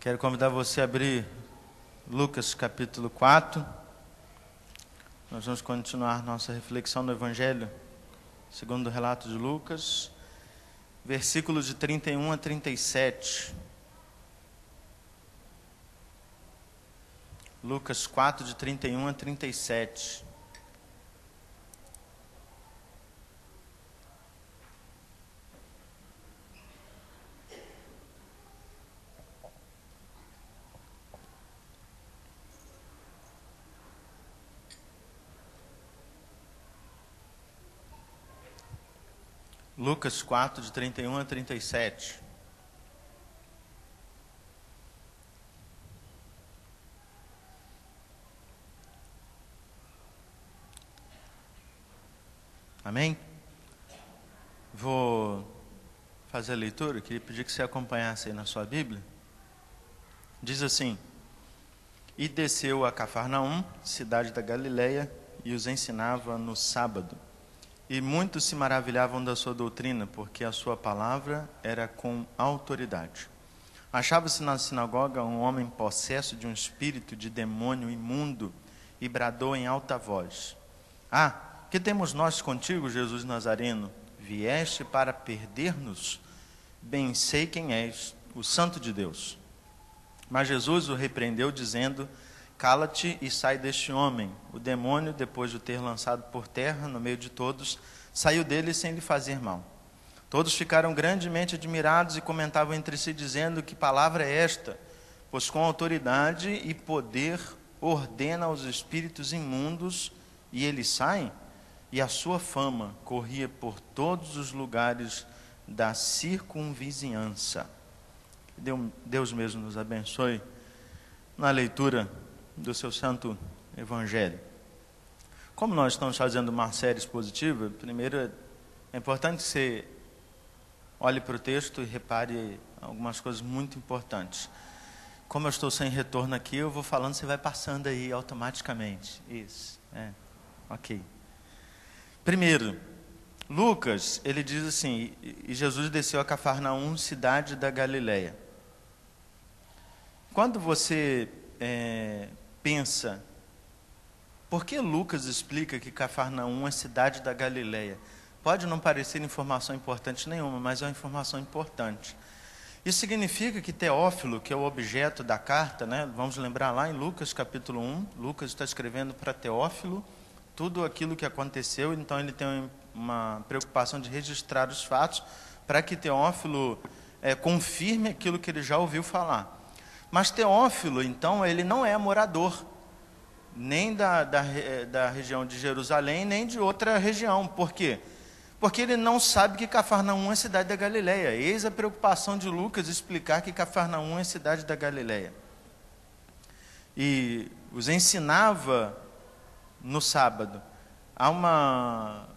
Quero convidar você a abrir Lucas capítulo 4. Nós vamos continuar nossa reflexão no Evangelho, segundo o relato de Lucas, versículos de 31 a 37. Lucas 4, de 31 a 37. Lucas 4, de 31 a 37. Amém? Vou fazer a leitura, queria pedir que você acompanhasse aí na sua Bíblia. Diz assim: E desceu a Cafarnaum, cidade da Galileia, e os ensinava no sábado. E muitos se maravilhavam da sua doutrina, porque a sua palavra era com autoridade. Achava-se na sinagoga um homem possesso de um espírito de demônio imundo, e bradou em alta voz: Ah, que temos nós contigo, Jesus Nazareno? Vieste para perder-nos? Bem sei quem és, o Santo de Deus. Mas Jesus o repreendeu, dizendo: Cala-te e sai deste homem. O demônio, depois de o ter lançado por terra no meio de todos, saiu dele sem lhe fazer mal. Todos ficaram grandemente admirados e comentavam entre si, dizendo: Que palavra é esta? Pois com autoridade e poder ordena aos espíritos imundos, e eles saem? E a sua fama corria por todos os lugares da circunvizinhança. Deus mesmo nos abençoe na leitura do seu santo Evangelho. Como nós estamos fazendo uma série expositiva, primeiro é importante que você olhe para o texto e repare algumas coisas muito importantes. Como eu estou sem retorno aqui, eu vou falando, você vai passando aí automaticamente. Isso, ok. Primeiro, Lucas, ele diz assim: E Jesus desceu a Cafarnaum, cidade da Galileia. Quando você pensa, por que Lucas explica que Cafarnaum é cidade da Galileia? Pode não parecer informação importante nenhuma, mas é uma informação importante. Isso significa que Teófilo, que é o objeto da carta, vamos lembrar lá em Lucas capítulo 1, Lucas está escrevendo para Teófilo tudo aquilo que aconteceu, então ele tem uma preocupação de registrar os fatos para que Teófilo confirme aquilo que ele já ouviu falar. Mas Teófilo, então, ele não é morador nem da região de Jerusalém, nem de outra região. Por quê? Porque ele não sabe que Cafarnaum é cidade da Galileia. Eis a preocupação de Lucas explicar que Cafarnaum é cidade da Galileia. E os ensinava no sábado. Há uma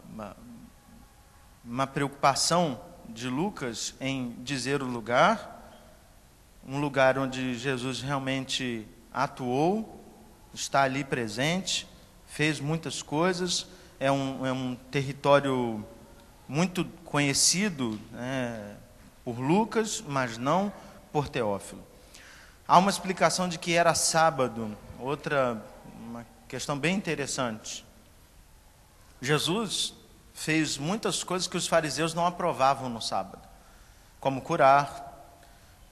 preocupação de Lucas em dizer o lugar, um lugar onde Jesus realmente atuou, está ali presente, fez muitas coisas, é um território muito conhecido por Lucas, mas não por Teófilo. Há uma explicação de que era sábado, uma questão bem interessante. Jesus fez muitas coisas que os fariseus não aprovavam no sábado, como curar,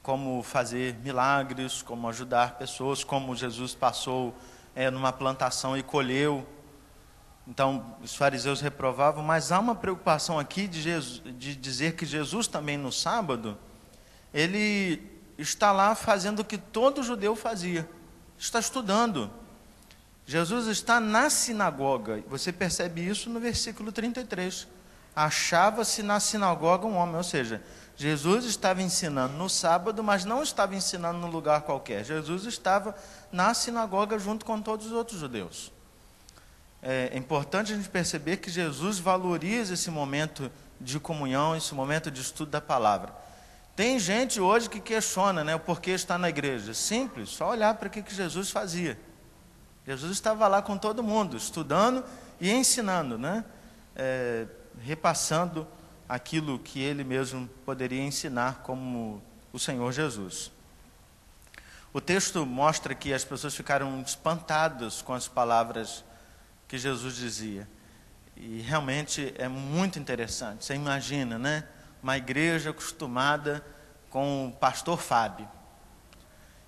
como fazer milagres, como ajudar pessoas, como Jesus passou numa plantação e colheu. Então, os fariseus reprovavam, mas há uma preocupação aqui de dizer que Jesus também no sábado, ele está lá fazendo o que todo judeu fazia, está estudando. Jesus está na sinagoga, você percebe isso no versículo 33. Achava-se na sinagoga um homem, ou seja, Jesus estava ensinando no sábado, mas não estava ensinando num lugar qualquer. Jesus estava na sinagoga junto com todos os outros judeus. É importante a gente perceber que Jesus valoriza esse momento de comunhão, esse momento de estudo da palavra. Tem gente hoje que questiona o porquê está na igreja. Simples, só olhar para o que Jesus fazia. Jesus estava lá com todo mundo, estudando e ensinando, repassando aquilo que ele mesmo poderia ensinar como o Senhor Jesus. O texto mostra que as pessoas ficaram espantadas com as palavras que Jesus dizia. E realmente é muito interessante. Você imagina, né? Uma igreja acostumada com o pastor Fábio.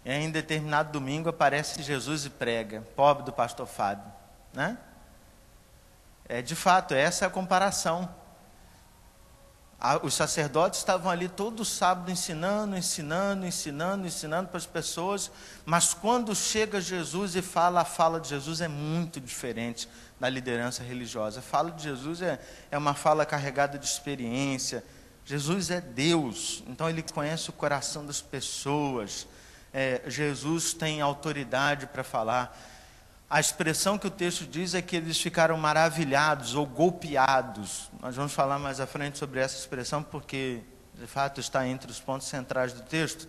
E em determinado domingo aparece Jesus e prega, pobre do pastor Fábio, né? De fato, essa é a comparação. Os sacerdotes estavam ali todo sábado ensinando para as pessoas, mas quando chega Jesus e fala, a fala de Jesus é muito diferente da liderança religiosa. A fala de Jesus é uma fala carregada de experiência. Jesus é Deus, então Ele conhece o coração das pessoas. Jesus tem autoridade para falar. A expressão que o texto diz é que eles ficaram maravilhados ou golpeados. Nós vamos falar mais à frente sobre essa expressão, porque de fato está entre os pontos centrais do texto.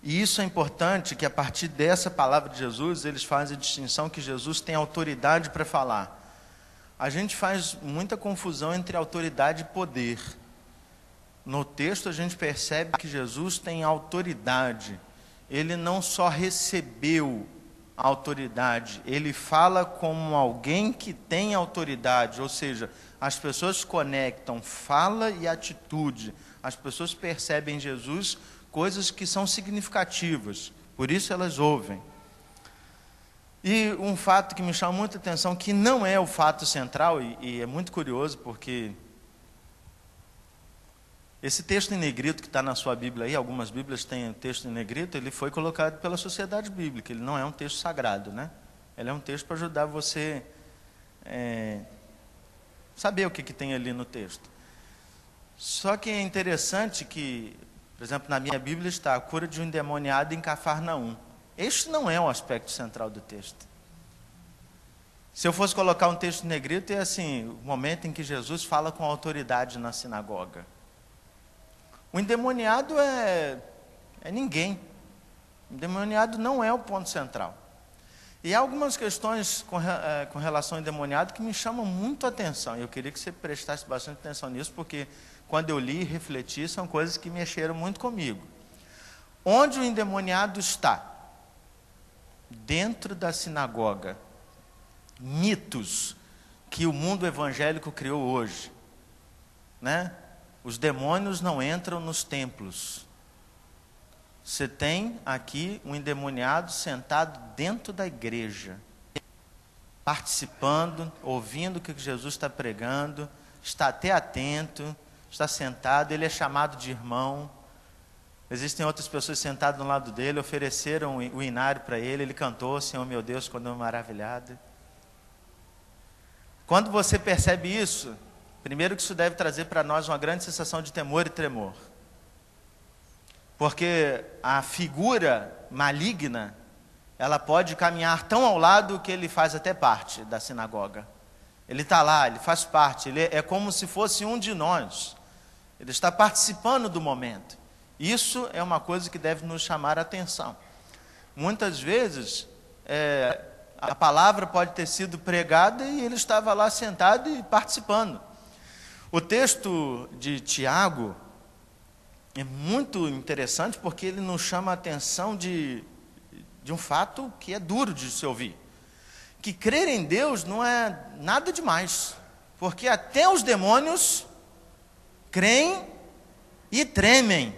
E isso é importante, que a partir dessa palavra de Jesus, eles fazem a distinção que Jesus tem autoridade para falar. A gente faz muita confusão entre autoridade e poder. No texto a gente percebe que Jesus tem autoridade. Ele não só recebeu a autoridade, ele fala como alguém que tem autoridade, ou seja, as pessoas conectam fala e atitude. As pessoas percebem em Jesus coisas que são significativas, por isso elas ouvem. E um fato que me chama muita atenção, que não é o fato central, e é muito curioso, porque esse texto em negrito que está na sua Bíblia aí, algumas Bíblias têm o texto em negrito, ele foi colocado pela Sociedade Bíblica, ele não é um texto sagrado, né? Ele é um texto para ajudar você saber o que tem ali no texto. Só que é interessante que, por exemplo, na minha Bíblia está a cura de um endemoniado em Cafarnaum. Este não é o aspecto central do texto. Se eu fosse colocar um texto em negrito, é assim, o momento em que Jesus fala com autoridade na sinagoga. O endemoniado é ninguém. O endemoniado não é o ponto central. E há algumas questões com relação ao endemoniado que me chamam muito a atenção. Eu queria que você prestasse bastante atenção nisso, porque quando eu li e refleti, são coisas que mexeram muito comigo. Onde o endemoniado está? Dentro da sinagoga. Mitos que o mundo evangélico criou hoje, né? Os demônios não entram nos templos. Você tem aqui um endemoniado sentado dentro da igreja, participando, ouvindo o que Jesus está pregando, está até atento, está sentado, ele é chamado de irmão. Existem outras pessoas sentadas do lado dele, ofereceram o inário para ele, ele cantou, Senhor meu Deus, quando eu maravilhado. Quando você percebe isso, primeiro que isso deve trazer para nós uma grande sensação de temor e tremor. Porque a figura maligna, ela pode caminhar tão ao lado que ele faz até parte da sinagoga. Ele está lá, ele faz parte, ele é como se fosse um de nós. Ele está participando do momento. Isso é uma coisa que deve nos chamar a atenção. Muitas vezes, a palavra pode ter sido pregada e ele estava lá sentado e participando. O texto de Tiago é muito interessante porque ele nos chama a atenção de um fato que é duro de se ouvir. Que crer em Deus não é nada demais, porque até os demônios creem e tremem.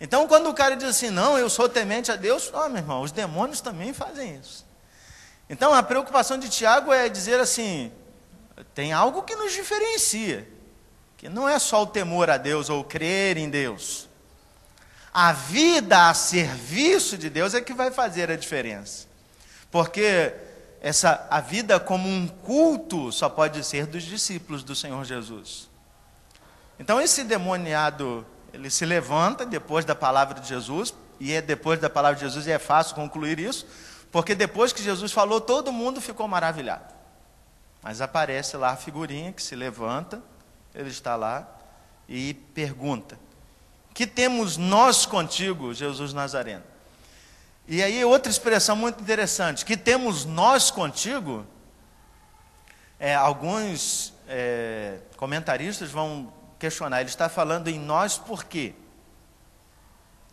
Então, quando o cara diz assim, não, eu sou temente a Deus, meu irmão, os demônios também fazem isso. Então, a preocupação de Tiago é dizer assim, tem algo que nos diferencia, que não é só o temor a Deus ou crer em Deus. A vida a serviço de Deus é que vai fazer a diferença. Porque a vida como um culto só pode ser dos discípulos do Senhor Jesus. Então esse demoniado, ele se levanta depois da palavra de Jesus, e depois da palavra de Jesus é fácil concluir isso, porque depois que Jesus falou, todo mundo ficou maravilhado. Mas aparece lá a figurinha que se levanta, ele está lá e pergunta, que temos nós contigo, Jesus Nazareno? E aí outra expressão muito interessante, que temos nós contigo, alguns comentaristas vão questionar, ele está falando em nós por quê?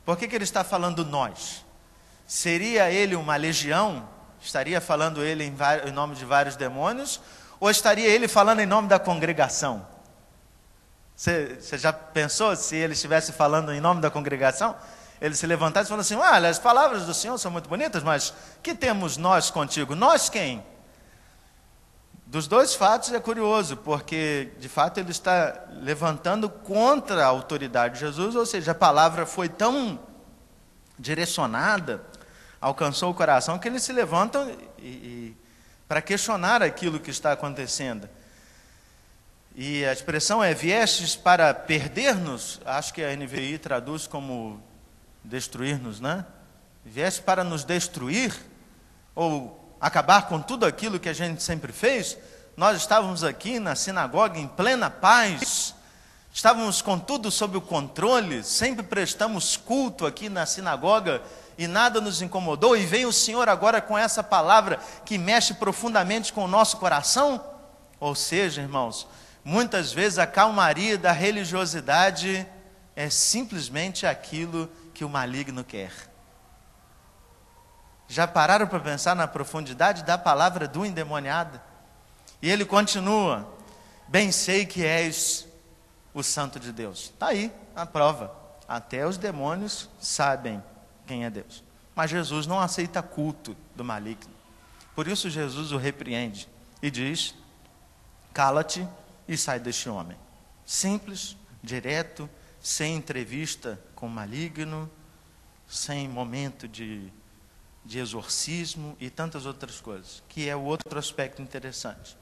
Por que ele está falando nós? Seria ele uma legião? Estaria falando ele em nome de vários demônios? Ou estaria ele falando em nome da congregação? Você já pensou se ele estivesse falando em nome da congregação? Ele se levantasse e falasse assim: olha, as palavras do Senhor são muito bonitas, mas que temos nós contigo? Nós quem? Dos dois fatos é curioso, porque de fato ele está levantando contra a autoridade de Jesus, ou seja, a palavra foi tão direcionada, alcançou o coração, que eles se levantam para questionar aquilo que está acontecendo. E a expressão é: viestes para perder-nos? Acho que a NVI traduz como destruir-nos, né? Vieste para nos destruir? Ou acabar com tudo aquilo que a gente sempre fez? Nós estávamos aqui na sinagoga em plena paz, estávamos com tudo sob o controle, sempre prestamos culto aqui na sinagoga e nada nos incomodou, e vem o Senhor agora com essa palavra que mexe profundamente com o nosso coração? Ou seja, irmãos, muitas vezes a calmaria da religiosidade é simplesmente aquilo que o maligno quer. Já pararam para pensar na profundidade da palavra do endemoniado? E ele continua: bem sei que és o Santo de Deus. Está aí a prova. Até os demônios sabem quem é Deus. Mas Jesus não aceita culto do maligno. Por isso Jesus o repreende e diz: cala-te e sai deste homem. Simples, direto, sem entrevista com o maligno, sem momento de exorcismo e tantas outras coisas, que é o outro aspecto interessante.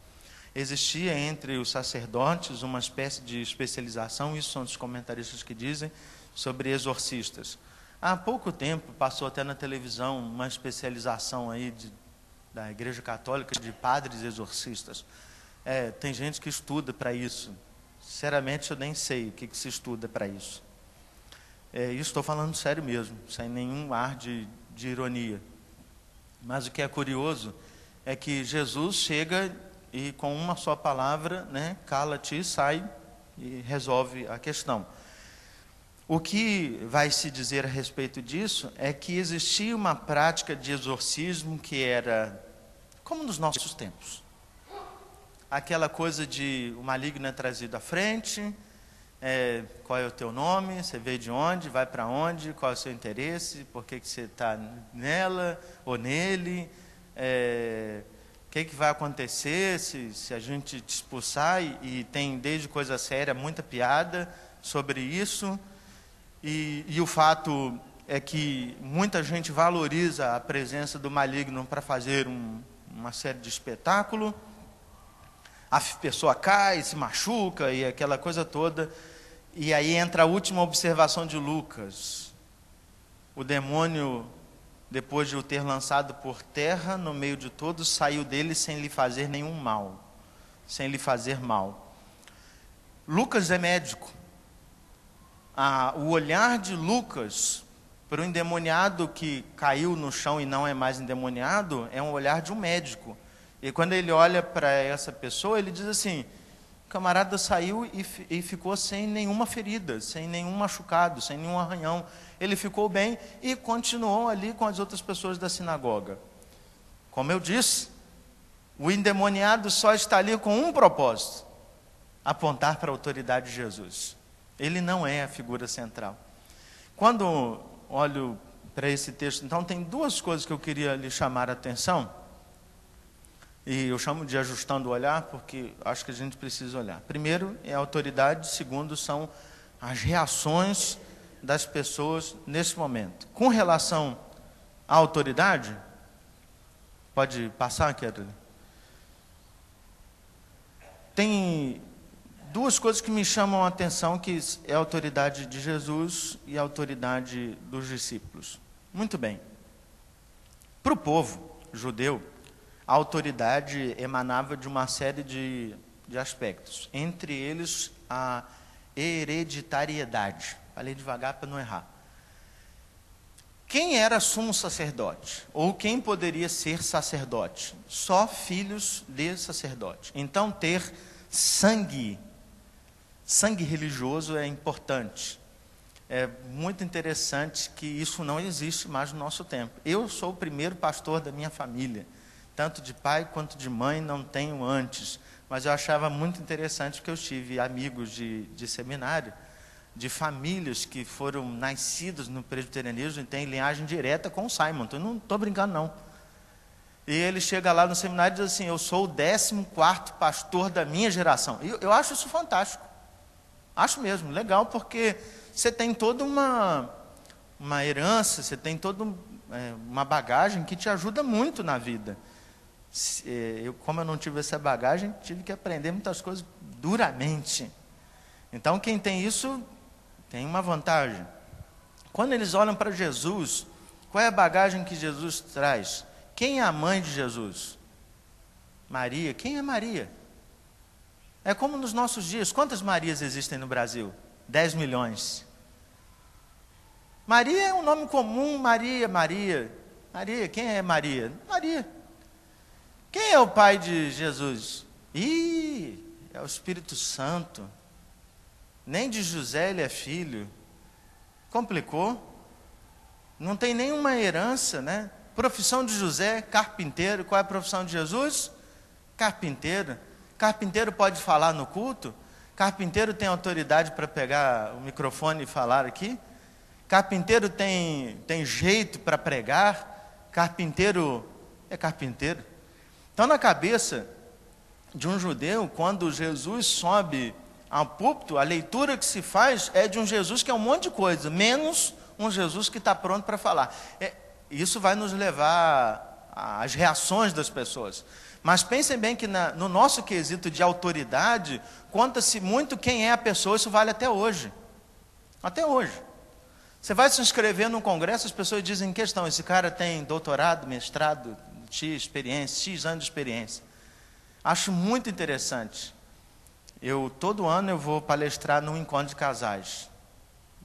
Existia entre os sacerdotes uma espécie de especialização, isso são os comentaristas que dizem, sobre exorcistas. Há pouco tempo passou até na televisão uma especialização aí da Igreja Católica de padres exorcistas. Tem gente que estuda para isso. Sinceramente, eu nem sei o que se estuda para isso. E estou falando sério mesmo, sem nenhum ar de ironia. Mas o que é curioso é que Jesus chega e com uma só palavra, né, cala-te e sai, e resolve a questão. O que vai se dizer a respeito disso é que existia uma prática de exorcismo que era como nos nossos tempos. Aquela coisa de o maligno é trazido à frente, qual é o teu nome, você veio de onde, vai para onde, qual é o seu interesse, por que você está nela ou nele, o que vai acontecer se a gente te expulsar, e tem desde coisa séria, muita piada sobre isso, e o fato é que muita gente valoriza a presença do maligno para fazer uma série de espetáculo. A pessoa cai, se machuca e aquela coisa toda. E aí entra a última observação de Lucas. O demônio, depois de o ter lançado por terra, no meio de todos, saiu dele sem lhe fazer nenhum mal. Sem lhe fazer mal. Lucas é médico. O olhar de Lucas para o endemoniado que caiu no chão e não é mais endemoniado, é um olhar de um médico. E quando ele olha para essa pessoa, ele diz assim: o camarada saiu e ficou sem nenhuma ferida, sem nenhum machucado, sem nenhum arranhão. Ele ficou bem e continuou ali com as outras pessoas da sinagoga. Como eu disse, o endemoniado só está ali com um propósito: apontar para a autoridade de Jesus. Ele não é a figura central. Quando olho para esse texto, então, tem duas coisas que eu queria lhe chamar a atenção. E eu chamo de ajustando o olhar, porque acho que a gente precisa olhar. Primeiro é a autoridade, segundo são as reações das pessoas nesse momento. Com relação à autoridade, pode passar, Kelly? Tem duas coisas que me chamam a atenção, que é a autoridade de Jesus e a autoridade dos discípulos. Muito bem. Para o povo judeu, a autoridade emanava de uma série de aspectos, entre eles a hereditariedade. Falei devagar para não errar. Quem era sumo sacerdote? Ou quem poderia ser sacerdote? Só filhos de sacerdote. Então, ter sangue religioso é importante. é muito interessante que isso não existe mais no nosso tempo. Eu sou o primeiro pastor da minha família, tanto de pai quanto de mãe, não tenho antes. Mas eu achava muito interessante porque eu tive amigos de seminário, de famílias que foram nascidas no presbiterianismo e têm linhagem direta com o Simon. Então, eu não estou brincando, não. E ele chega lá no seminário e diz assim: eu sou o 14º pastor da minha geração. E eu acho isso fantástico. Acho mesmo, legal, porque você tem toda uma herança, você tem toda uma bagagem que te ajuda muito na vida. Como eu não tive essa bagagem, tive que aprender muitas coisas duramente. Então, quem tem isso, tem uma vantagem. Quando eles olham para Jesus, qual é a bagagem que Jesus traz? Quem é a mãe de Jesus? Maria. Quem é Maria? É como nos nossos dias. Quantas Marias existem no Brasil? 10 milhões. Maria é um nome comum. Maria. Maria, quem é Maria? Maria. Quem é o pai de Jesus? É o Espírito Santo. Nem de José ele é filho. Complicou. Não tem nenhuma herança, né? Profissão de José, carpinteiro. Qual é a profissão de Jesus? Carpinteiro. Carpinteiro pode falar no culto? Carpinteiro tem autoridade para pegar o microfone e falar aqui? Carpinteiro tem jeito para pregar? Carpinteiro é carpinteiro. Então, na cabeça de um judeu, quando Jesus sobe ao púlpito, a leitura que se faz é de um Jesus que é um monte de coisa, menos um Jesus que está pronto para falar. Isso vai nos levar às reações das pessoas. Mas pensem bem que no nosso quesito de autoridade, conta-se muito quem é a pessoa, isso vale até hoje. Até hoje. Você vai se inscrever num congresso, as pessoas dizem: questão, esse cara tem doutorado, mestrado, X anos de experiência. Acho muito interessante. Todo ano eu vou palestrar num encontro de casais.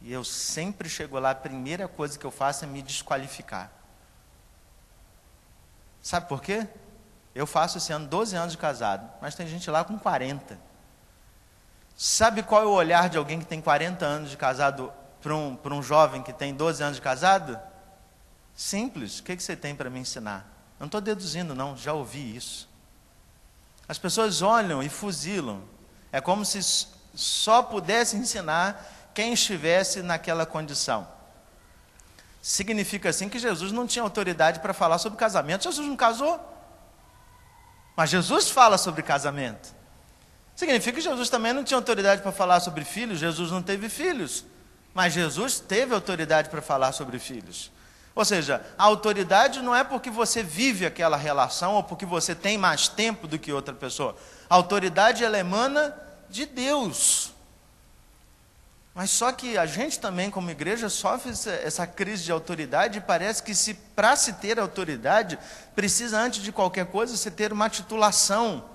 E eu sempre chego lá, a primeira coisa que eu faço é me desqualificar. Sabe por quê? Eu faço esse ano 12 anos de casado, mas tem gente lá com 40. Sabe qual é o olhar de alguém que tem 40 anos de casado para um jovem que tem 12 anos de casado? Simples. O que você tem para me ensinar? Eu não estou deduzindo, não, já ouvi isso. As pessoas olham e fuzilam. É como se só pudesse ensinar quem estivesse naquela condição. Significa assim que Jesus não tinha autoridade para falar sobre casamento. Jesus não casou. Mas Jesus fala sobre casamento. Significa que Jesus também não tinha autoridade para falar sobre filhos. Jesus não teve filhos. Mas Jesus teve autoridade para falar sobre filhos. Ou seja, a autoridade não é porque você vive aquela relação ou porque você tem mais tempo do que outra pessoa. A autoridade, ela emana de Deus. Mas só que a gente também, como igreja, sofre essa crise de autoridade, e parece que para se ter autoridade, precisa, antes de qualquer coisa, você ter uma titulação.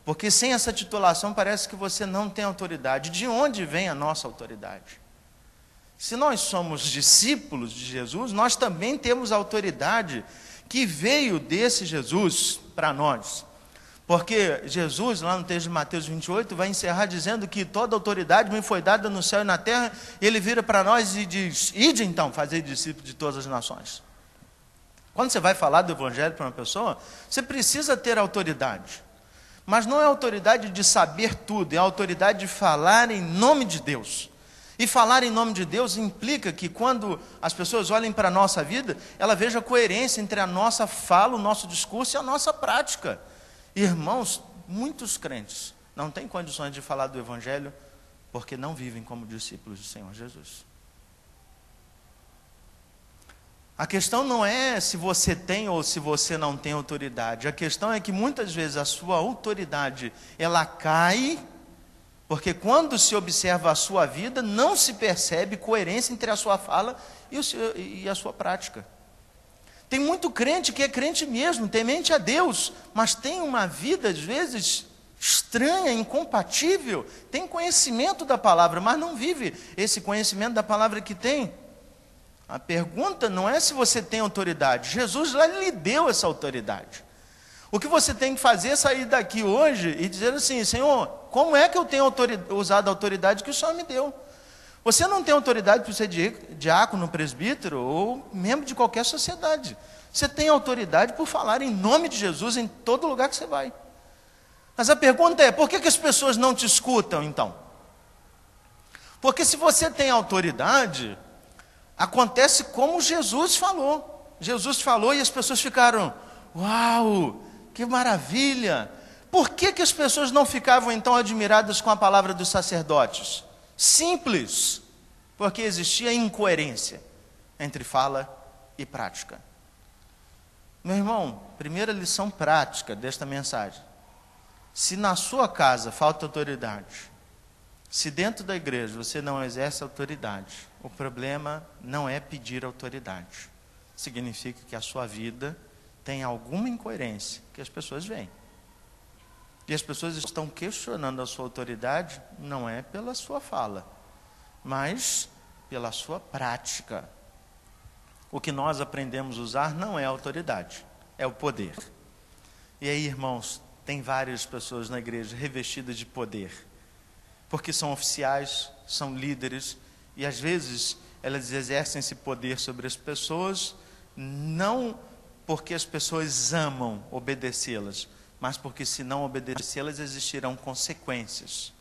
Porque sem essa titulação parece que você não tem autoridade. De onde vem a nossa autoridade? Se nós somos discípulos de Jesus, nós também temos autoridade que veio desse Jesus para nós. Porque Jesus, lá no texto de Mateus 28, vai encerrar dizendo que toda autoridade me foi dada no céu e na terra. E ele vira para nós e diz: ide então, fazer discípulos de todas as nações. Quando você vai falar do evangelho para uma pessoa, você precisa ter autoridade. Mas não é autoridade de saber tudo, é a autoridade de falar em nome de Deus. E falar em nome de Deus implica que quando as pessoas olhem para a nossa vida, ela veja coerência entre a nossa fala, o nosso discurso e a nossa prática. Irmãos, muitos crentes não têm condições de falar do evangelho porque não vivem como discípulos do Senhor Jesus. A questão não é se você tem ou se você não tem autoridade. A questão é que muitas vezes a sua autoridade, ela cai, porque quando se observa a sua vida, não se percebe coerência entre a sua fala e a sua prática. Tem muito crente que é crente mesmo, temente a Deus, mas tem uma vida, às vezes, estranha, incompatível. Tem conhecimento da palavra, mas não vive esse conhecimento da palavra que tem. A pergunta não é se você tem autoridade. Jesus lá lhe deu essa autoridade. O que você tem que fazer é sair daqui hoje e dizer assim: Senhor, como é que eu tenho usado a autoridade que o Senhor me deu? Você não tem autoridade para ser diácono, presbítero ou membro de qualquer sociedade. Você tem autoridade por falar em nome de Jesus em todo lugar que você vai. Mas a pergunta é, por que as pessoas não te escutam então? Porque se você tem autoridade, acontece como Jesus falou. Jesus falou e as pessoas ficaram, uau, que maravilha. Por que as pessoas não ficavam então admiradas com a palavra dos sacerdotes? Simples, porque existia incoerência entre fala e prática. Meu irmão, primeira lição prática desta mensagem. Se na sua casa falta autoridade, se dentro da igreja você não exerce autoridade, o problema não é pedir autoridade. Significa que a sua vida tem alguma incoerência que as pessoas veem. E as pessoas estão questionando a sua autoridade, não é pela sua fala, mas pela sua prática. O que nós aprendemos a usar não é a autoridade, é o poder. E aí, irmãos, tem várias pessoas na igreja revestidas de poder, porque são oficiais, são líderes, e às vezes elas exercem esse poder sobre as pessoas, não porque as pessoas amam obedecê-las, mas porque se não obedecê-las existirão consequências.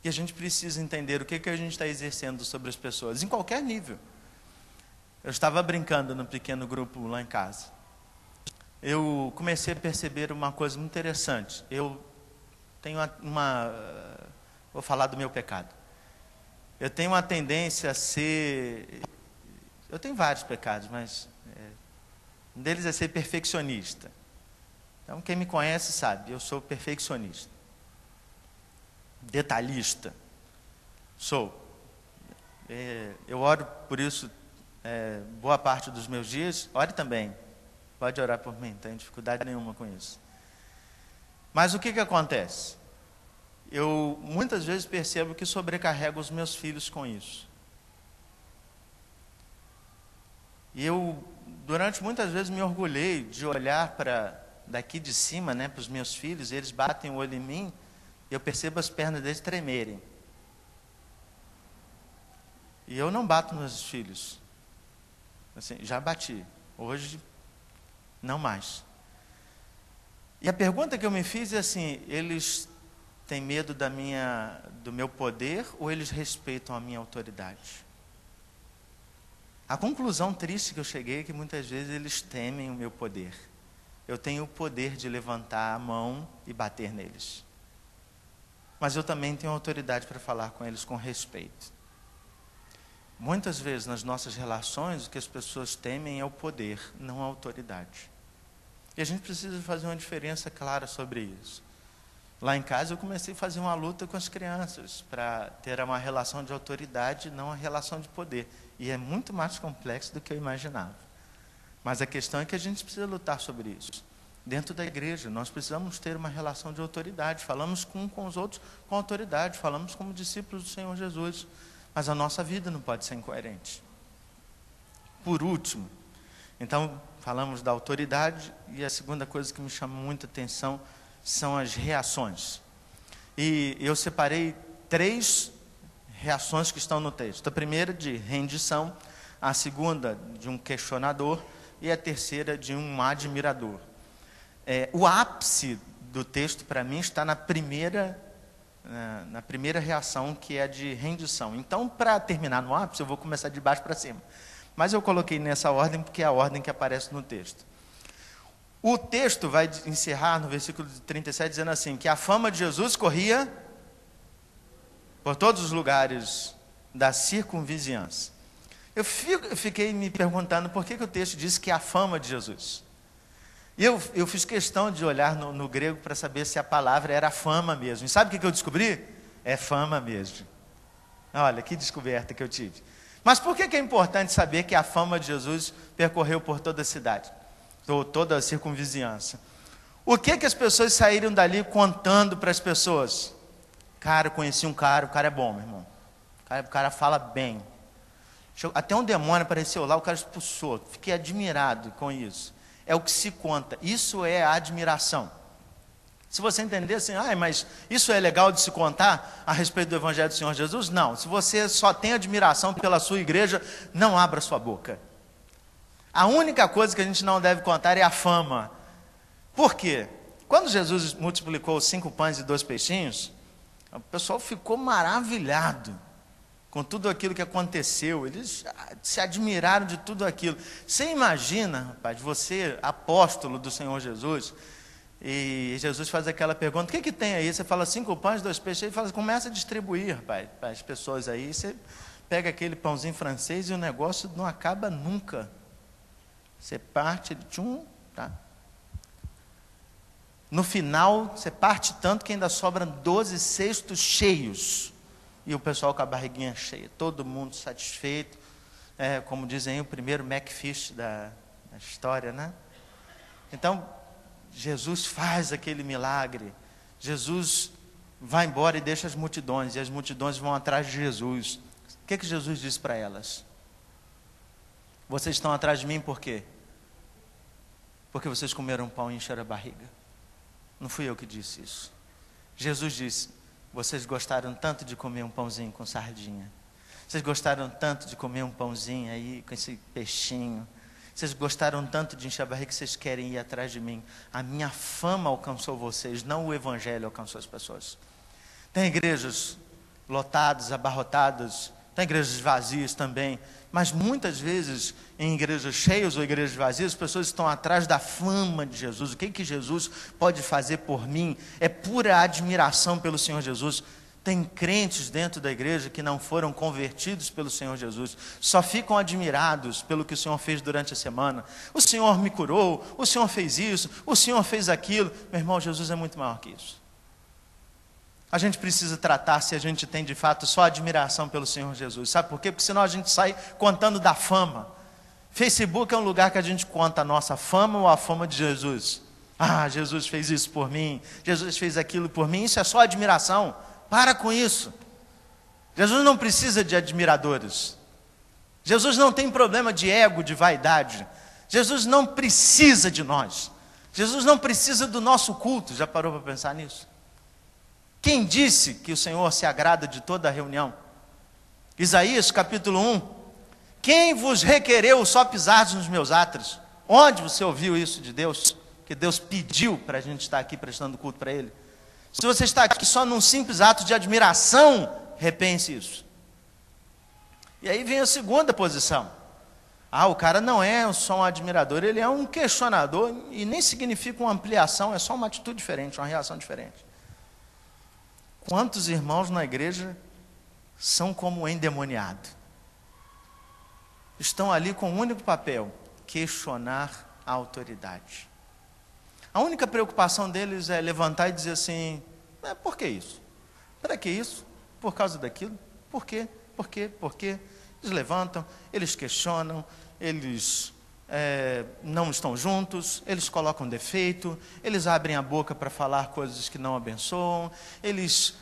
E a gente precisa entender o que a gente está exercendo sobre as pessoas, em qualquer nível. Eu estava brincando no pequeno grupo lá em casa. Eu comecei a perceber uma coisa muito interessante. Eu tenho vou falar do meu pecado. Eu tenho uma tendência a ser... Eu tenho vários pecados, mas um deles é ser perfeccionista. Então, quem me conhece sabe, eu sou perfeccionista. Detalhista. Sou. Eu oro por isso boa parte dos meus dias. Ore também. Pode orar por mim, não tenho dificuldade nenhuma com isso. Mas o que acontece? Eu muitas vezes percebo que sobrecarrego os meus filhos com isso. E eu, durante muitas vezes, me orgulhei de olhar daqui de cima, para os meus filhos, eles batem o olho em mim, e eu percebo as pernas deles tremerem. E eu não bato nos meus filhos. Assim, já bati. Hoje, não mais. E a pergunta que eu me fiz é assim, eles têm medo do meu poder ou eles respeitam a minha autoridade? A conclusão triste que eu cheguei é que muitas vezes eles temem o meu poder. Eu tenho o poder de levantar a mão e bater neles. Mas eu também tenho autoridade para falar com eles com respeito. Muitas vezes nas nossas relações o que as pessoas temem é o poder, não a autoridade. E a gente precisa fazer uma diferença clara sobre isso. Lá em casa eu comecei a fazer uma luta com as crianças para ter uma relação de autoridade, não uma relação de poder. E é muito mais complexo do que eu imaginava. Mas a questão é que a gente precisa lutar sobre isso. Dentro da igreja, nós precisamos ter uma relação de autoridade. Falamos com os outros com autoridade, falamos como discípulos do Senhor Jesus. Mas a nossa vida não pode ser incoerente. Por último, então, falamos da autoridade, e a segunda coisa que me chama muita atenção são as reações. E eu separei 3 reações que estão no texto. A primeira de rendição, a segunda de um questionador e a terceira de um admirador. O ápice do texto, para mim, está na primeira reação, que é a de rendição. Então, para terminar no ápice, eu vou começar de baixo para cima. Mas eu coloquei nessa ordem porque é a ordem que aparece no texto. O texto vai encerrar no versículo 37 dizendo assim, que a fama de Jesus corria por todos os lugares da circunvizinhança. Eu fiquei me perguntando por que o texto diz que é a fama de Jesus. E eu fiz questão de olhar no grego para saber se a palavra era fama mesmo. E sabe o que eu descobri? É fama mesmo. Olha, que descoberta que eu tive. Mas por que é importante saber que a fama de Jesus percorreu por toda a cidade? Ou toda a circunvizinhança? O que as pessoas saíram dali contando para as pessoas? Cara, eu conheci um cara, o cara é bom, meu irmão. O cara fala bem. Até um demônio apareceu lá, o cara expulsou. Fiquei admirado com isso. É o que se conta. Isso é a admiração. Se você entender assim, mas isso é legal de se contar a respeito do Evangelho do Senhor Jesus? Não. Se você só tem admiração pela sua igreja, não abra sua boca. A única coisa que a gente não deve contar é a fama. Por quê? Quando Jesus multiplicou os 5 pães e 2 peixinhos, o pessoal ficou maravilhado com tudo aquilo que aconteceu. Eles se admiraram de tudo aquilo. Você imagina, rapaz, você, apóstolo do Senhor Jesus, e Jesus faz aquela pergunta, o que tem aí? Você fala 5 pães, 2 peixes, ele fala, começa a distribuir, rapaz, para as pessoas aí. Você pega aquele pãozinho francês e o negócio não acaba nunca. Você parte de tá? No final, você parte tanto que ainda sobram 12 cestos cheios. E o pessoal com a barriguinha cheia, todo mundo satisfeito. Como dizem aí, o primeiro McFish da história, né? Então, Jesus faz aquele milagre. Jesus vai embora e deixa as multidões. E as multidões vão atrás de Jesus. O que Jesus disse para elas? Vocês estão atrás de mim por quê? Porque vocês comeram pão e encheram a barriga. Não fui eu que disse isso. Jesus disse, vocês gostaram tanto de comer um pãozinho com sardinha. Vocês gostaram tanto de comer um pãozinho aí com esse peixinho. Vocês gostaram tanto de encher a barriga que vocês querem ir atrás de mim. A minha fama alcançou vocês, não o evangelho alcançou as pessoas. Tem igrejas lotadas, abarrotadas, tem igrejas vazias também, mas muitas vezes em igrejas cheias ou igrejas vazias, as pessoas estão atrás da fama de Jesus. O que Jesus pode fazer por mim? É pura admiração pelo Senhor Jesus. Tem crentes dentro da igreja que não foram convertidos pelo Senhor Jesus, só ficam admirados pelo que o Senhor fez durante a semana. O Senhor me curou, o Senhor fez isso, o Senhor fez aquilo. Meu irmão, Jesus é muito maior que isso. A gente precisa tratar se a gente tem de fato só admiração pelo Senhor Jesus. Sabe por quê? Porque senão a gente sai contando da fama. Facebook é um lugar que a gente conta a nossa fama ou a fama de Jesus. Jesus fez isso por mim, Jesus fez aquilo por mim. Isso é só admiração. Para com isso. Jesus não precisa de admiradores. Jesus não tem problema de ego, de vaidade. Jesus não precisa de nós. Jesus não precisa do nosso culto. Já parou para pensar nisso? Quem disse que o Senhor se agrada de toda a reunião? Isaías capítulo 1. Quem vos requereu só pisar nos meus átrios? Onde você ouviu isso de Deus? Que Deus pediu para a gente estar aqui prestando culto para Ele. Se você está aqui só num simples ato de admiração, repense isso. E aí vem a segunda posição. O cara não é só um admirador, ele é um questionador, e nem significa uma ampliação, é só uma atitude diferente, uma reação diferente. Quantos irmãos na igreja são como endemoniado? Estão ali com um único papel, questionar a autoridade. A única preocupação deles é levantar e dizer assim, por que isso? Para que isso? Por causa daquilo? Por quê? Por quê? Por quê? Eles levantam, eles questionam, eles não estão juntos, eles colocam defeito, eles abrem a boca para falar coisas que não abençoam, eles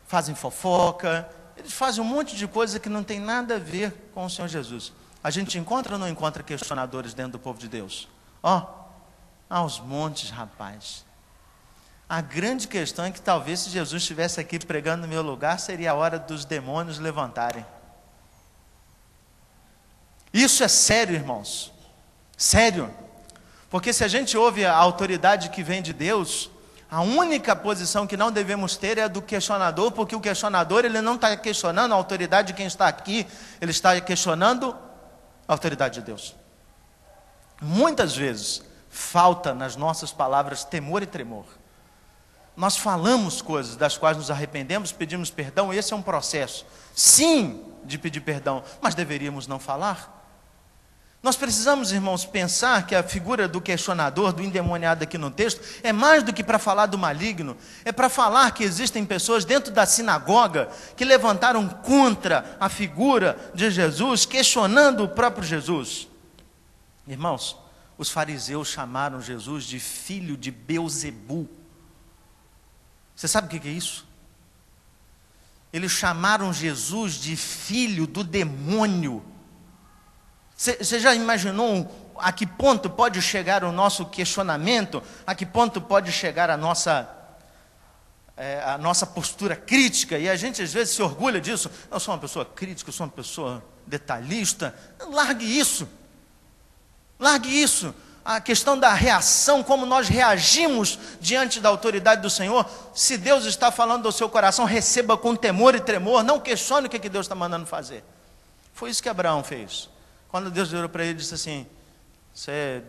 fazem fofoca, eles fazem um monte de coisa que não tem nada a ver com o Senhor Jesus. A gente encontra ou não encontra questionadores dentro do povo de Deus? Aos montes, rapaz. A grande questão é que talvez se Jesus estivesse aqui pregando no meu lugar, seria a hora dos demônios levantarem. Isso é sério, irmãos. Sério. Porque se a gente ouve a autoridade que vem de Deus, a única posição que não devemos ter é a do questionador, porque o questionador, ele não está questionando a autoridade de quem está aqui, ele está questionando a autoridade de Deus. Muitas vezes falta nas nossas palavras temor e tremor. Nós falamos coisas das quais nos arrependemos, pedimos perdão, esse é um processo, sim, de pedir perdão, mas deveríamos não falar. Nós precisamos, irmãos, pensar que a figura do questionador, do endemoniado aqui no texto, é mais do que para falar do maligno, é para falar que existem pessoas dentro da sinagoga que levantaram contra a figura de Jesus, questionando o próprio Jesus. Irmãos, os fariseus chamaram Jesus de filho de Belzebu. Você sabe o que é isso? Eles chamaram Jesus de filho do demônio. Você já imaginou a que ponto pode chegar o nosso questionamento, a que ponto pode chegar a nossa postura crítica, e a gente às vezes se orgulha disso. Eu sou uma pessoa crítica, eu sou uma pessoa detalhista. Largue isso. Largue isso. A questão da reação, como nós reagimos diante da autoridade do Senhor. Se Deus está falando ao seu coração, receba com temor e tremor, não questione o que Deus está mandando fazer. Foi isso que Abraão fez. Quando Deus virou para ele e disse assim: você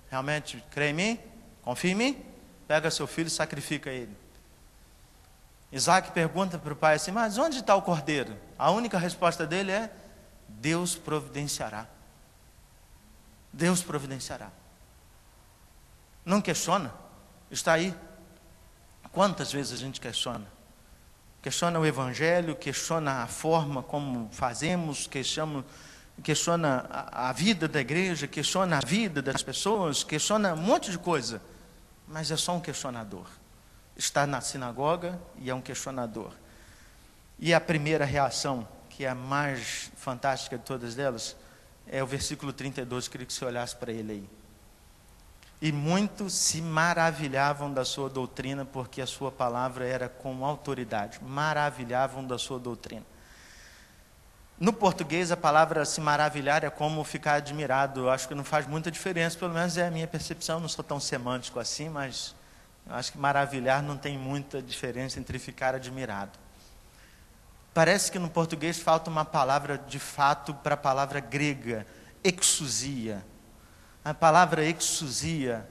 realmente crê em mim? Confia em mim? Pega seu filho e sacrifica ele. Isaac pergunta para o pai assim: mas onde está o cordeiro? A única resposta dele é: Deus providenciará. Deus providenciará. Não questiona, está aí. Quantas vezes a gente questiona? Questiona o Evangelho, questiona a forma como fazemos, questiona a vida da igreja, questiona a vida das pessoas, questiona um monte de coisa, mas é só um questionador. Está na sinagoga e é um questionador. E a primeira reação, que é a mais fantástica de todas elas, é o versículo 32, queria que você olhasse para ele aí. E muitos se maravilhavam da sua doutrina, porque a sua palavra era com autoridade. Maravilhavam da sua doutrina. No português, a palavra se maravilhar é como ficar admirado. Eu acho que não faz muita diferença, pelo menos é a minha percepção. Eu não sou tão semântico assim, mas eu acho que maravilhar não tem muita diferença entre ficar admirado. Parece que no português falta uma palavra de fato para a palavra grega, exousia. A palavra exousia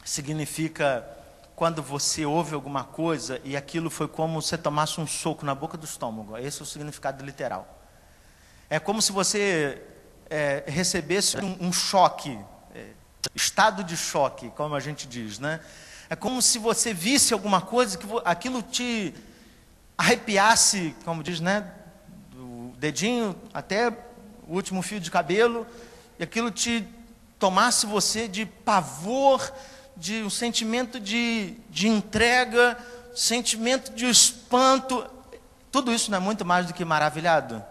significa quando você ouve alguma coisa e aquilo foi como se você tomasse um soco na boca do estômago. Esse é o significado literal. É como se você recebesse um choque, estado de choque, como a gente diz, né? É como se você visse alguma coisa, que aquilo te arrepiasse, como diz, né? Do dedinho até o último fio de cabelo, e aquilo te tomasse você de pavor, de um sentimento de entrega, sentimento de espanto. Tudo isso não é muito mais do que maravilhado?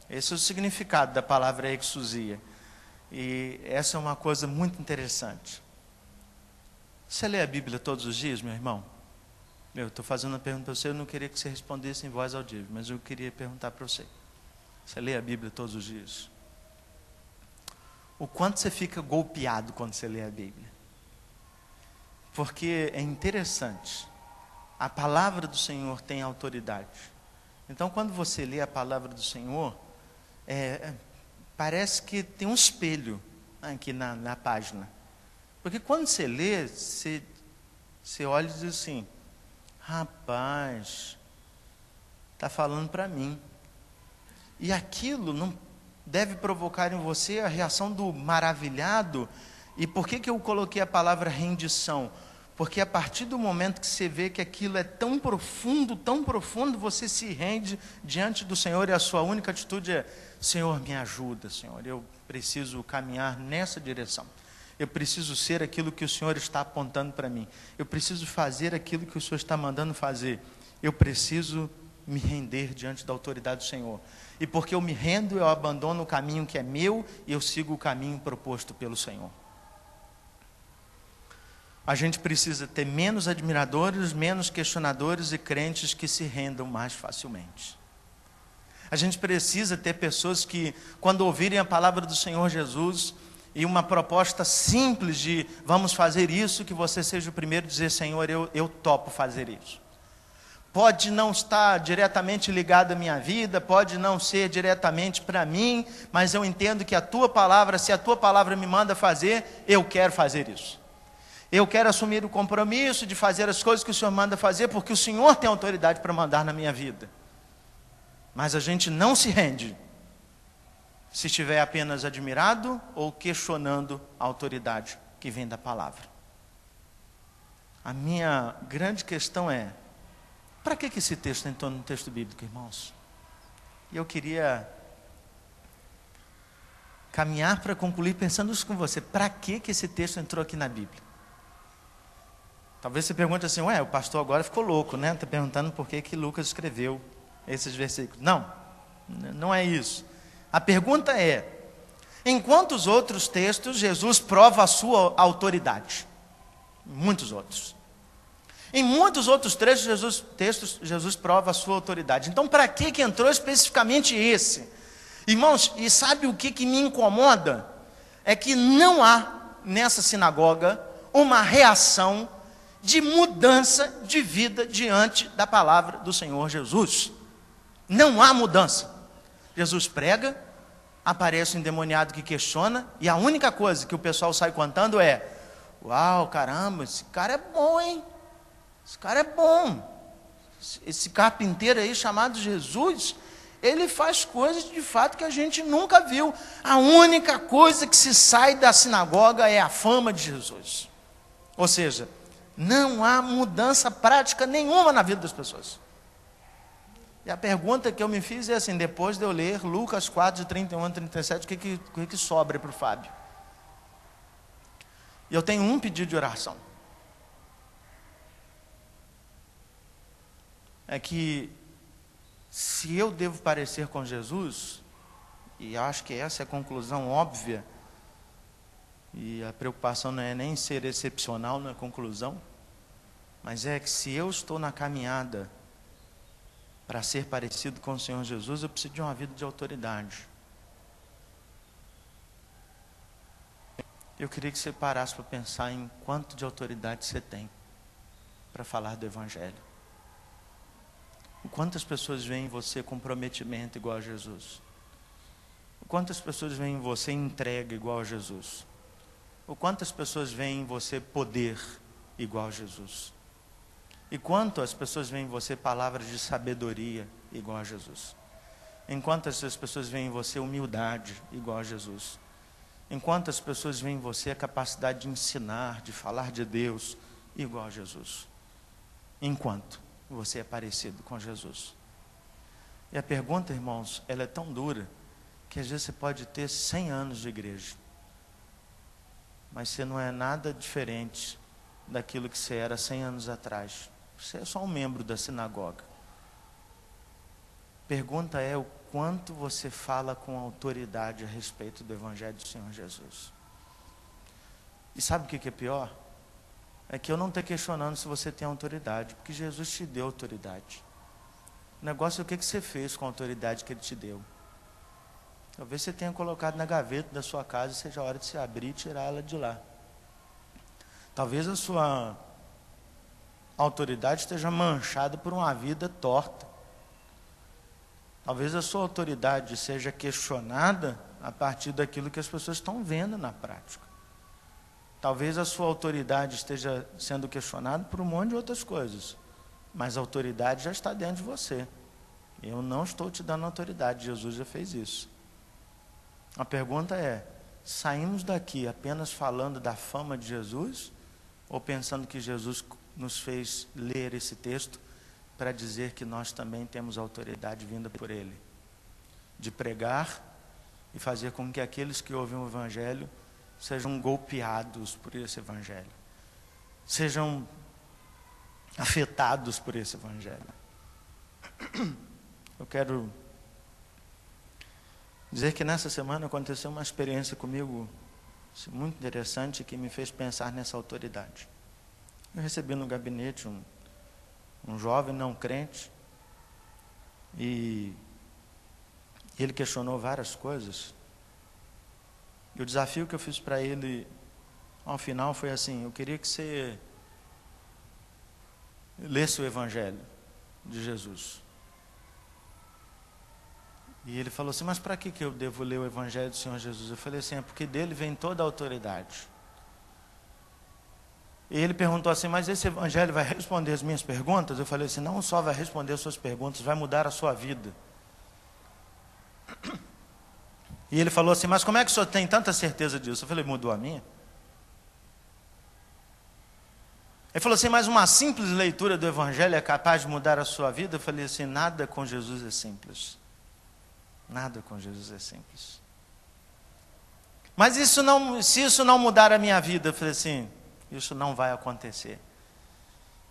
Esse é o significado da palavra exousia. E essa é uma coisa muito interessante. Você lê a Bíblia todos os dias, meu irmão? Eu estou fazendo uma pergunta para você, eu não queria que você respondesse em voz audível, mas eu queria perguntar para você. Você lê a Bíblia todos os dias? O quanto você fica golpeado quando você lê a Bíblia? Porque é interessante. A palavra do Senhor tem autoridade. Então, quando você lê a palavra do Senhor, parece que tem um espelho aqui na página. Porque quando você lê, você olha e diz assim: rapaz, está falando para mim. E aquilo não deve provocar em você a reação do maravilhado. E por que eu coloquei a palavra rendição? Porque a partir do momento que você vê que aquilo é tão profundo, você se rende diante do Senhor, e a sua única atitude é: Senhor, me ajuda, Senhor, eu preciso caminhar nessa direção. Eu preciso ser aquilo que o Senhor está apontando para mim. Eu preciso fazer aquilo que o Senhor está mandando fazer. Eu preciso me render diante da autoridade do Senhor. E porque eu me rendo, eu abandono o caminho que é meu e eu sigo o caminho proposto pelo Senhor. A gente precisa ter menos admiradores, menos questionadores e crentes que se rendam mais facilmente. A gente precisa ter pessoas que, quando ouvirem a palavra do Senhor Jesus e uma proposta simples de vamos fazer isso, que você seja o primeiro a dizer: Senhor, eu topo fazer isso. Pode não estar diretamente ligado à minha vida, pode não ser diretamente para mim, mas eu entendo que a tua palavra, se a tua palavra me manda fazer, eu quero fazer isso. Eu quero assumir o compromisso de fazer as coisas que o Senhor manda fazer, porque o Senhor tem autoridade para mandar na minha vida. Mas a gente não se rende se estiver apenas admirado ou questionando a autoridade que vem da palavra. A minha grande questão é: para que esse texto entrou no texto bíblico, irmãos? E eu queria caminhar para concluir pensando isso com você. Para que esse texto entrou aqui na Bíblia? Talvez você pergunte assim: o pastor agora ficou louco, né? Está perguntando por que Lucas escreveu esses versículos. Não é isso. A pergunta é: Em quantos outros textos Jesus prova a sua autoridade? Muitos outros. Em muitos outros textos, Jesus prova a sua autoridade. Então, para que entrou especificamente esse? Irmãos, e sabe o que me incomoda? É que não há nessa sinagoga uma reação de mudança de vida diante da palavra do Senhor Jesus. Não há mudança. Jesus prega, aparece um endemoniado que questiona, e a única coisa que o pessoal sai contando é: uau, caramba, esse cara é bom, hein? Esse cara é bom. Esse carpinteiro aí chamado Jesus, ele faz coisas de fato que a gente nunca viu. A única coisa que se sai da sinagoga é a fama de Jesus. Ou seja, não há mudança prática nenhuma na vida das pessoas. E a pergunta que eu me fiz é assim, depois de eu ler Lucas 4, de 31 a 37, o que sobra para o Fábio? E eu tenho um pedido de oração. É que, se eu devo parecer com Jesus, e acho que essa é a conclusão óbvia, e a preocupação não é nem ser excepcional na conclusão, mas é que se eu estou na caminhada para ser parecido com o Senhor Jesus, eu preciso de uma vida de autoridade. Eu queria que você parasse para pensar em quanto de autoridade você tem para falar do Evangelho. Quantas pessoas veem em você comprometimento igual a Jesus? Quantas pessoas veem em você entrega igual a Jesus? Ou quantas pessoas veem em você poder igual a Jesus? E quantas pessoas veem em você palavras de sabedoria igual a Jesus? Enquanto as pessoas veem em você humildade igual a Jesus? Enquanto as pessoas veem em você a capacidade de ensinar, de falar de Deus igual a Jesus? Enquanto você é parecido com Jesus. E a pergunta, irmãos, ela é tão dura, que às vezes você pode ter 100 anos de igreja, mas você não é nada diferente daquilo que você era 100 anos atrás. Você é só um membro da sinagoga. Pergunta é o quanto você fala com autoridade a respeito do Evangelho do Senhor Jesus. E sabe o que é pior? É que eu não estou questionando se você tem autoridade, porque Jesus te deu autoridade. O negócio é o que você fez com a autoridade que Ele te deu. Talvez você tenha colocado na gaveta da sua casa e seja a hora de se abrir e tirar ela de lá. Talvez a sua autoridade esteja manchada por uma vida torta. Talvez a sua autoridade seja questionada a partir daquilo que as pessoas estão vendo na prática. Talvez a sua autoridade esteja sendo questionada por um monte de outras coisas, mas a autoridade já está dentro de você. Eu não estou te dando autoridade, Jesus já fez isso. A pergunta é, saímos daqui apenas falando da fama de Jesus, ou pensando que Jesus nos fez ler esse texto para dizer que nós também temos autoridade vinda por Ele, de pregar e fazer com que aqueles que ouvem o Evangelho sejam golpeados por esse Evangelho, sejam afetados por esse Evangelho. Eu quero dizer que nessa semana aconteceu uma experiência comigo muito interessante que me fez pensar nessa autoridade. Eu recebi no gabinete um jovem não crente e ele questionou várias coisas. E o desafio que eu fiz para ele, ao final, foi assim: eu queria que você lesse o Evangelho de Jesus. E ele falou assim, mas para que eu devo ler o Evangelho do Senhor Jesus? Eu falei assim, é porque dele vem toda a autoridade. E ele perguntou assim, mas esse Evangelho vai responder as minhas perguntas? Eu falei assim, não só vai responder as suas perguntas, vai mudar a sua vida. E ele falou assim, mas como é que o senhor tem tanta certeza disso? Eu falei, mudou a minha? Ele falou assim, mas uma simples leitura do Evangelho é capaz de mudar a sua vida? Eu falei assim, nada com Jesus é simples. Nada com Jesus é simples. Mas se isso não mudar a minha vida, eu falei assim, isso não vai acontecer.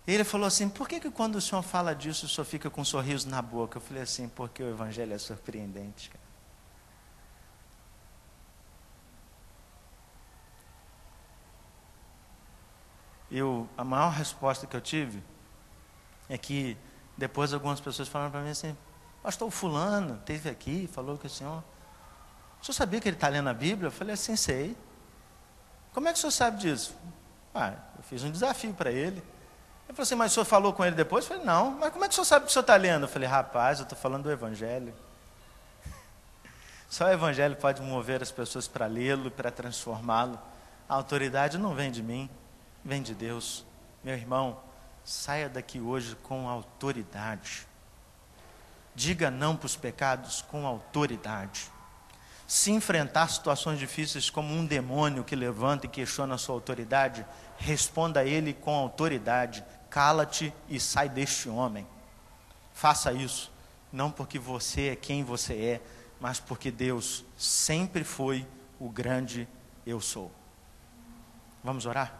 E ele falou assim, por que quando o senhor fala disso, o senhor fica com um sorriso na boca? Eu falei assim, porque o Evangelho é surpreendente, cara. a maior resposta que eu tive é que depois algumas pessoas falaram para mim assim: pastor fulano esteve aqui, falou que o senhor sabia que ele está lendo a Bíblia? Eu falei assim: sei. Como é que o senhor sabe disso? Eu fiz um desafio para ele. Ele falou assim: mas o senhor falou com ele depois? Eu falei: não. Mas como é que o senhor sabe que o senhor está lendo? Eu falei: rapaz, eu estou falando do Evangelho. Só o Evangelho pode mover as pessoas para lê-lo, para transformá-lo. A autoridade não vem de mim, vem de Deus. Meu irmão, saia daqui hoje com autoridade. Diga não para os pecados com autoridade. Se enfrentar situações difíceis como um demônio que levanta e questiona a sua autoridade, responda a ele com autoridade: cala-te e sai deste homem. Faça isso, não porque você é quem você é, mas porque Deus sempre foi o grande eu sou. Vamos orar?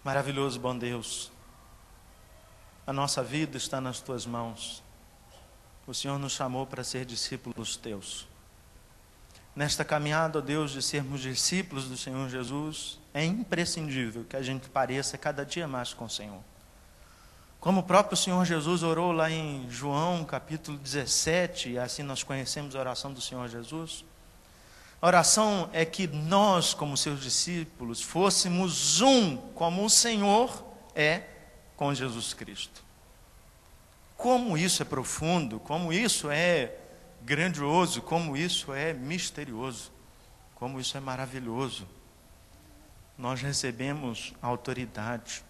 Maravilhoso, bom Deus, a nossa vida está nas tuas mãos. O Senhor nos chamou para ser discípulos teus. Nesta caminhada, ó Deus, de sermos discípulos do Senhor Jesus, é imprescindível que a gente pareça cada dia mais com o Senhor. Como o próprio Senhor Jesus orou lá em João capítulo 17, e assim nós conhecemos a oração do Senhor Jesus. A oração é que nós, como seus discípulos, fôssemos um, como o Senhor é com Jesus Cristo. Como isso é profundo, como isso é grandioso, como isso é misterioso, como isso é maravilhoso. Nós recebemos autoridade,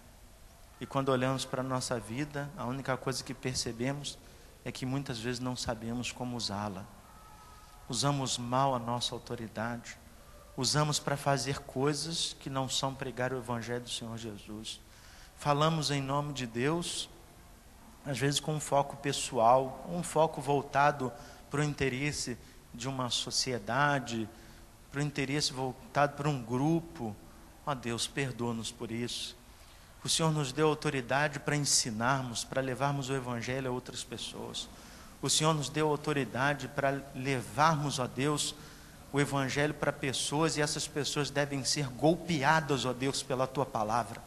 e quando olhamos para a nossa vida, a única coisa que percebemos é que muitas vezes não sabemos como usá-la. Usamos mal a nossa autoridade, usamos para fazer coisas que não são pregar o Evangelho do Senhor Jesus. Falamos em nome de Deus, às vezes com um foco pessoal, um foco voltado para o interesse de uma sociedade, para o interesse voltado para um grupo. Ó Deus, perdoa-nos por isso. O Senhor nos deu autoridade para ensinarmos, para levarmos o Evangelho a outras pessoas. O Senhor nos deu autoridade para levarmos, ó Deus, o Evangelho para pessoas, e essas pessoas devem ser golpeadas, ó Deus, pela Tua palavra.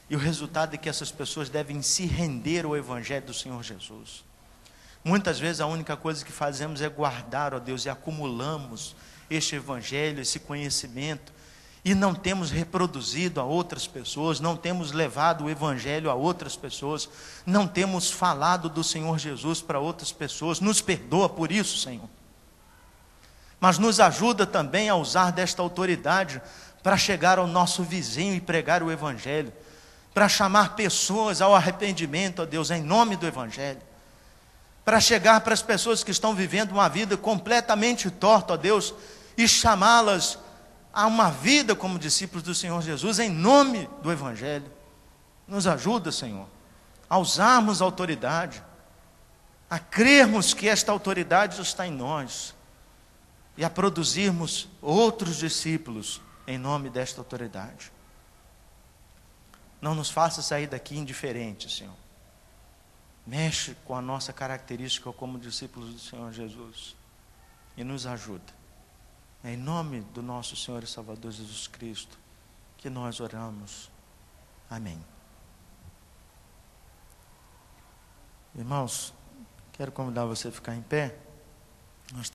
E o resultado é que essas pessoas devem se render ao Evangelho do Senhor Jesus. Muitas vezes a única coisa que fazemos é guardar, ó Deus, e acumulamos este Evangelho, esse conhecimento, e não temos reproduzido a outras pessoas, não temos levado o Evangelho a outras pessoas, não temos falado do Senhor Jesus para outras pessoas. Nos perdoa por isso, Senhor. Mas nos ajuda também a usar desta autoridade para chegar ao nosso vizinho e pregar o Evangelho, para chamar pessoas ao arrependimento, ó Deus, em nome do Evangelho, para chegar para as pessoas que estão vivendo uma vida completamente torta, ó Deus, e chamá-las a uma vida como discípulos do Senhor Jesus, em nome do Evangelho. Nos ajuda, Senhor, a usarmos a autoridade, a crermos que esta autoridade está em nós, e a produzirmos outros discípulos em nome desta autoridade. Não nos faça sair daqui indiferentes, Senhor. Mexe com a nossa característica como discípulos do Senhor Jesus e nos ajuda. É em nome do nosso Senhor e Salvador Jesus Cristo que nós oramos. Amém. Irmãos, quero convidar você a ficar em pé. Nós